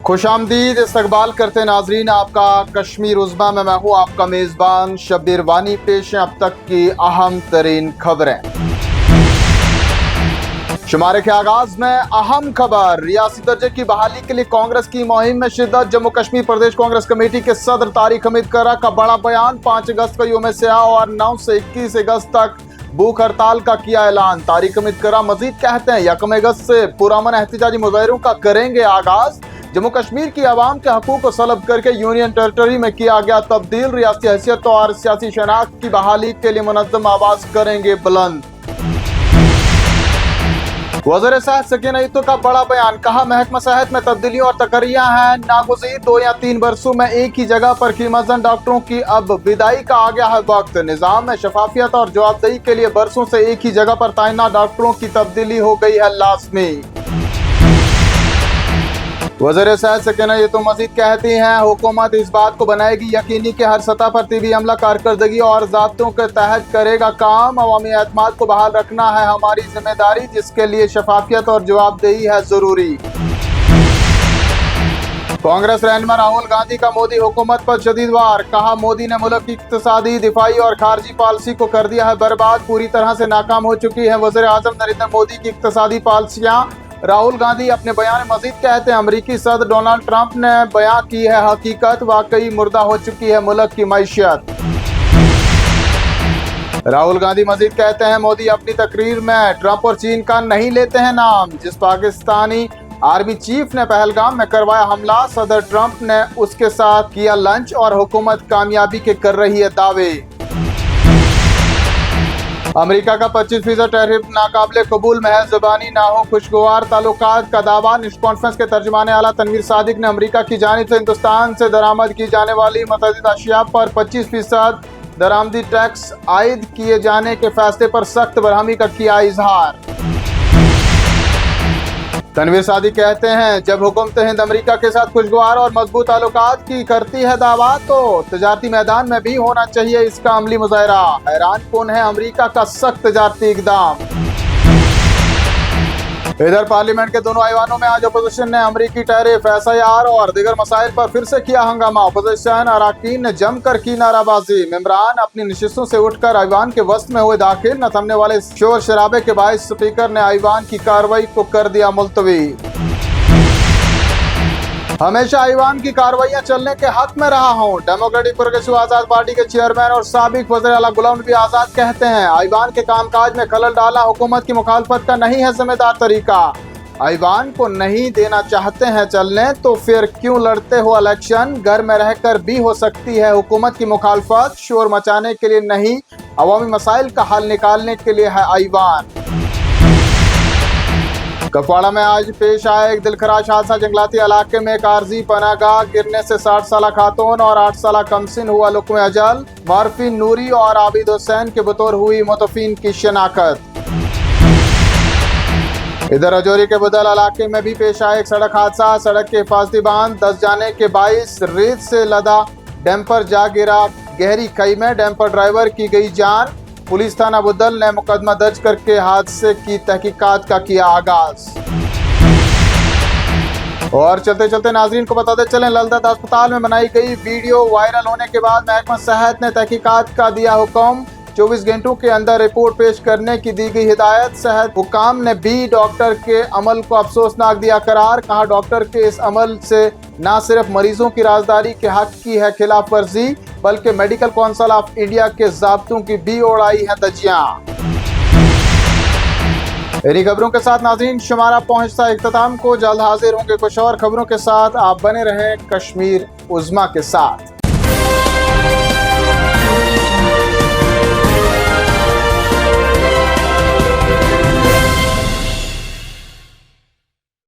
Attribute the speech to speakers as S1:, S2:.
S1: खुशामदीद इस्तकबाल करते नाजरीन आपका कश्मीर उज़्मा में मैं हूँ आपका मेज़बान शब्बीर वानी। पेश है अब तक की अहम तरीन खबरें। शुमारे के आगाज में अहम खबर, रियासी दर्जे की बहाली के लिए कांग्रेस की मुहिम में शिद्दत। जम्मू कश्मीर प्रदेश कांग्रेस कमेटी के सदर तारिक हमीद करा का बड़ा बयान। 5 अगस्त को यौम सियाह और 9 से 21 अगस्त तक भूख हड़ताल का किया ऐलान। तारिक हमीद करा मजीद कहते हैं 1 अगस्त से पुरअमन एहतजाजी मुजाहिरों का करेंगे आगाज। जम्मू कश्मीर की आवाम के हकूक को सलब करके यूनियन टेरिटरी में किया गया तब्दील। रियासती हैसियत और सियासी शनाख्त की बहाली के लिए मुनज़्ज़म आवाज करेंगे बुलंद। वज़ीर सेहत सकीना इत्तू का बड़ा बयान, कहा महकमा सेहत में तब्दीलियां और तकर्रियां हैं नागुज़ीर। 2 या 3 बरसों में एक ही जगह पर कीमतज़न डॉक्टरों की अब विदाई का आ गया है वक्त। निज़ाम में शफाफियत और जवाबदेही के लिए बरसों से एक ही जगह पर तैनात डॉक्टरों की तब्दीली हो गई है लाज़मी। वज़ीर सेहत सकीना इत्तू मजीद कहती हैं हुकूमत इस बात को बनाएगी यकीनी कि हर सतह पर तिबी अमला कारकर्दगी और ज़ाब्तों के तहत करेगा काम। अवामी एतमाद को बहाल रखना है हमारी जिम्मेदारी, जिसके लिए शफाफियत और जवाबदेही है जरूरी। कांग्रेस रहनुमा राहुल गांधी का मोदी हुकूमत पर शदीद वार, कहा मोदी ने मुल्क की इक्तिसादी, दिफाई और खारजी पॉलिसी को कर दिया है बर्बाद, पूरी तरह से नाकाम हो चुकी है वज़ीर आज़म नरेंद्र मोदी की इक्तिसादी पॉलिसियाँ। राहुल गांधी अपने बयान में मजीद कहते हैं अमरीकी सदर डोनाल्ड ट्रंप ने बयान की है हकीकत, वाकई मुर्दा हो चुकी है मुल्क की मैशियत। राहुल गांधी मजीद कहते हैं मोदी अपनी तकरीर में ट्रंप और चीन का नहीं लेते हैं नाम। जिस पाकिस्तानी आर्मी चीफ ने पहलगाम में करवाया हमला, सदर ट्रंप ने उसके साथ किया लंच और हुकूमत कामयाबी के कर रही है दावे। अमेरिका का 25% टैरिफ नाकाबिले कबूल, महज ज़बानी ना हो खुशगवार ताल्लुकात का दावा। न्यूज़ कॉन्फ्रेंस के तर्जुमाने आला तनवीर सादिक ने अमेरिका की जानिब से हिंदुस्तान से दरामद की जाने वाली मुतअद्दिद अशिया पर 25% दरामदी टैक्स आयद किए जाने के फैसले पर सख्त बरहमी का किया इजहार। तनवीर सादिक कहते हैं जब हुकूमत हिंद अमेरिका के साथ खुशगवार और मजबूत ताल्लुकात की करती है दावा, तो तजारती मैदान में भी होना चाहिए इसका अमली मुजाहिरा। हैरान कौन है अमेरिका का सख्त तजारती इकदाम। इधर पार्लियामेंट के दोनों ऐवानों में आज अपोजिशन ने अमरीकी टैरिफ, SIR और दीगर मसाइल पर फिर से किया हंगामा। अपोजिशन अरकान ने जमकर की नाराबाजी। मेंबरान अपनी नशिस्तों से उठकर ऐवान के वस्त में हुए दाखिल। न थमने वाले शोर शराबे के बायस स्पीकर ने ऐवान की कार्रवाई को कर दिया मुलतवी। हमेशा ऐवान की कार्रवाइयां चलने के हक में रहा हूं, डेमोक्रेटिक प्रोग्रेसिव आजाद पार्टी के चेयरमैन और साबिक वज़ीर आला गुलाम नबी आजाद कहते हैं ऐवान के कामकाज में खलल डालना हुकूमत की मुखालफत का नहीं है जिम्मेदार तरीका। ऐवान को नहीं देना चाहते हैं चलने तो फिर क्यों लड़ते हो इलेक्शन। घर में रहकर भी हो सकती है हुकूमत की मुखालफत, शोर मचाने के लिए नहीं, अवामी मसाइल का हल निकालने के लिए है ऐवान। कुपवाड़ा में आज पेश आया एक दिलखराश हादसा। जंगलाती इलाके में एक आरजी पनागाह गिरने से 60 साल खातून और 8 साल कमसिन हुआ लुक्मे अजल। मारफीन नूरी और आबिद हुसैन के बतौर हुई मुतफीन की शनाख्त। इधर रजौरी के बदल इलाके में भी पेश आया एक सड़क हादसा। सड़क के हिफाजती बांध धंस जाने के बाइस रेत से लदा डैम्पर जा गिरा गहरी खाई में, डैम्पर ड्राइवर की गई जान। पुलिस थाना बुदल ने मुकदमा दर्ज करके हादसे की तहकीकात का किया आगाज। और चलते चलते नाजरीन को बताते चलें ललदत अस्पताल में बनाई गई वीडियो वायरल होने के बाद महकमा सेहत ने तहकीकात का दिया हुक्म। 24 घंटों के अंदर रिपोर्ट पेश करने की दी गई हिदायत। सेहत हुकाम ने भी डॉक्टर के अमल को अफसोसनाक दिया करार, कहा डॉक्टर के इस अमल से न सिर्फ मरीजों की राजदारी के हक की है खिलाफ वर्जी, बल्कि मेडिकल काउंसिल ऑफ इंडिया के ज़ाब्तों की भी उड़ाई है धज्जियां। इन्हीं खबरों के साथ नाज़रीन शुमारा पहुंचता इख्तिताम को। जल्द हाजिर होंगे कुछ और खबरों के साथ। आप बने रहें कश्मीर उज़्मा के साथ।